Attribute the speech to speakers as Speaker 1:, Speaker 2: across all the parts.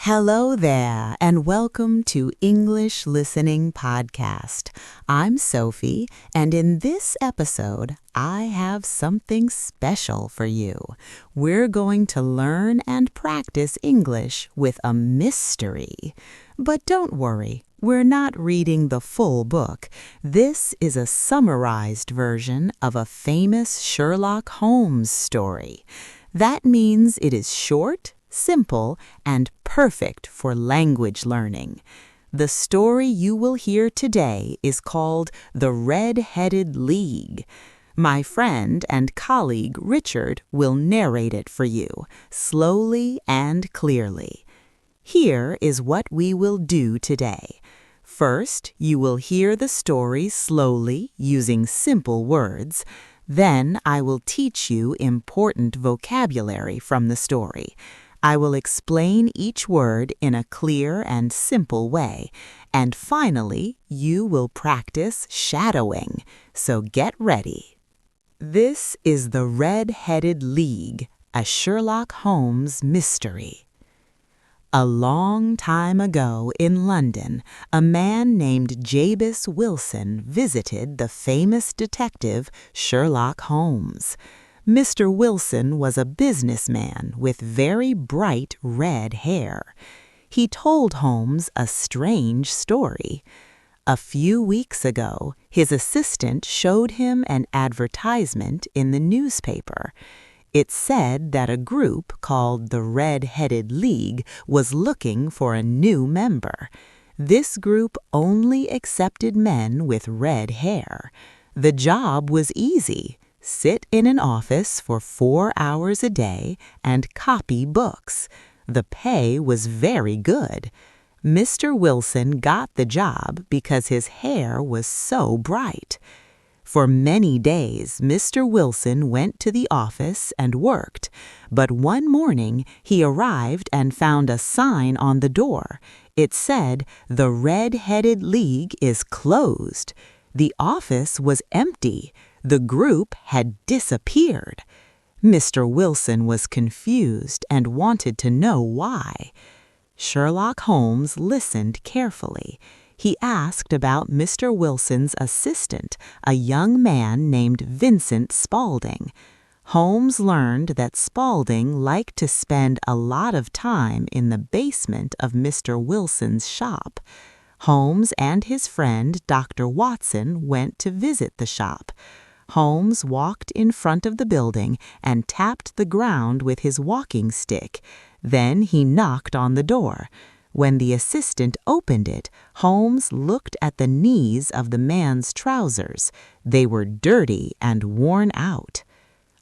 Speaker 1: Hello there, and welcome to English Listening Podcast. I'm Sophie, and in this episode, I have something special for you. We're going to learn and practice English with a mystery. But don't worry, we're not reading the full book. This is a summarized version of a famous Sherlock Holmes story. That means it is short, simple, and perfect for language learning. The story you will hear today is called The Red-Headed League. My friend and colleague Richard will narrate it for you, slowly and clearly. Here is what we will do today. First, you will hear the story slowly using simple words. Then I will teach you important vocabulary from the story. I will explain each word in a clear and simple way. And finally, you will practice shadowing. So get ready. This is The Red-Headed League, a Sherlock Holmes mystery. A long time ago in London, a man named Jabez Wilson visited the famous detective Sherlock Holmes. Mr. Wilson was a businessman with very bright red hair. He told Holmes a strange story. A few weeks ago, his assistant showed him an advertisement in the newspaper. It said that a group called the Red-Headed League was looking for a new member. This group only accepted men with red hair. The job was easy. Sit in an office for 4 hours a day and copy books. The pay was very good. Mr. Wilson got the job because his hair was so bright. For many days, Mr. Wilson went to the office and worked, but one morning he arrived and found a sign on the door. It said, "The Red-Headed League is closed." The office was empty. The group had disappeared. Mr. Wilson was confused and wanted to know why. Sherlock Holmes listened carefully. He asked about Mr. Wilson's assistant, a young man named Vincent Spaulding. Holmes learned that Spaulding liked to spend a lot of time in the basement of Mr. Wilson's shop. Holmes and his friend, Dr. Watson, went to visit the shop. Holmes walked in front of the building and tapped the ground with his walking stick. Then he knocked on the door. When the assistant opened it, Holmes looked at the knees of the man's trousers. They were dirty and worn out.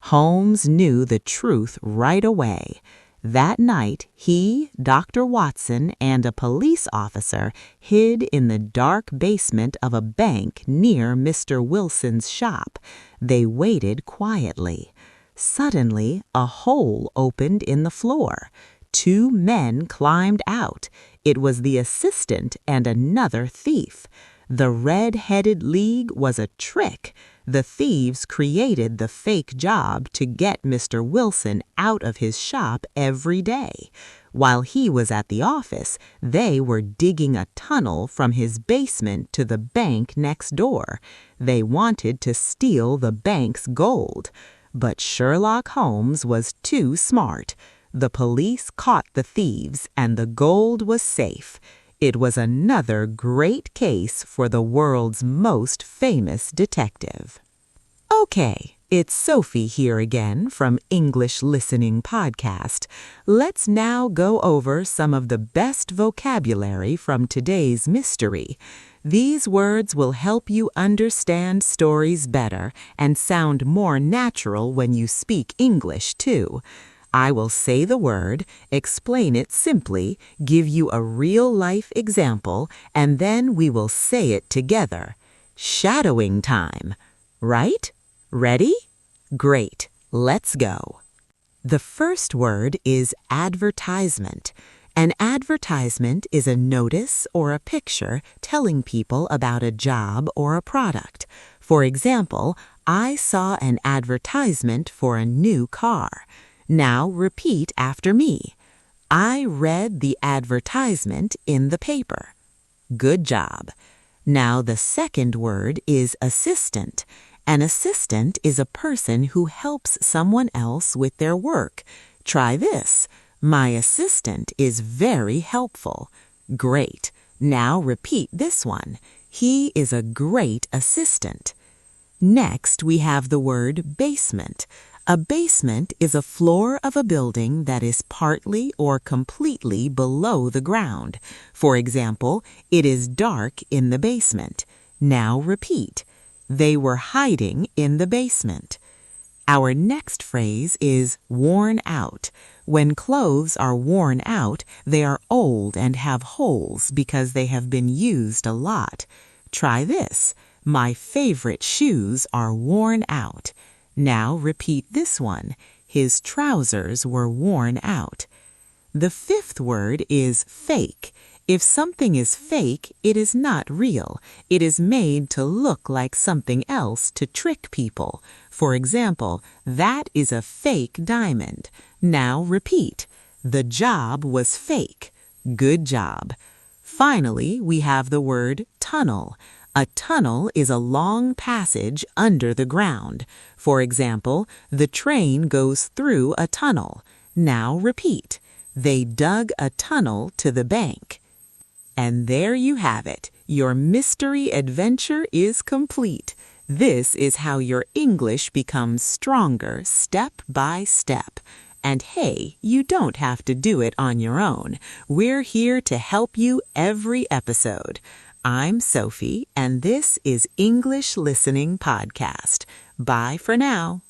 Speaker 1: Holmes knew the truth right away. That night, he, Dr. Watson, and a police officer hid in the dark basement of a bank near Mr. Wilson's shop. They waited quietly. Suddenly, a hole opened in the floor. 2 men climbed out. It was the assistant and another thief. The Red-Headed League was a trick. The thieves created the fake job to get Mr. Wilson out of his shop every day. While he was at the office, they were digging a tunnel from his basement to the bank next door. They wanted to steal the bank's gold. But Sherlock Holmes was too smart. The police caught the thieves, and the gold was safe. It was another great case for the world's most famous detective. Okay, it's Sophie here again from English Listening Podcast. Let's now go over some of the best vocabulary from today's mystery. These words will help you understand stories better and sound more natural when you speak English, too. I will say the word, explain it simply, give you a real-life example, and then we will say it together. Shadowing time. Right? Ready? Great. Let's go. The first word is advertisement. An advertisement is a notice or a picture telling people about a job or a product. For example, I saw an advertisement for a new car. Now repeat after me. I read the advertisement in the paper. Good job. Now the second word is assistant. An assistant is a person who helps someone else with their work. Try this. My assistant is very helpful. Great. Now repeat this one. He is a great assistant. Next, we have the word basement. A basement is a floor of a building that is partly or completely below the ground. For example, it is dark in the basement. Now repeat. They were hiding in the basement. Our next phrase is worn out. When clothes are worn out, they are old and have holes because they have been used a lot. Try this. My favorite shoes are worn out. Now repeat this one. His trousers were worn out. The fifth word is fake. If something is fake, it is not real. It is made to look like something else to trick people. For example, that is a fake diamond. Now repeat. The job was fake. Good job. Finally, we have the word tunnel. A tunnel is a long passage under the ground. For example, the train goes through a tunnel. Now repeat. They dug a tunnel to the bank. And there you have it. Your mystery adventure is complete. This is how your English becomes stronger step by step. And hey, you don't have to do it on your own. We're here to help you every episode. I'm Sophie, and this is English Listening Podcast. Bye for now.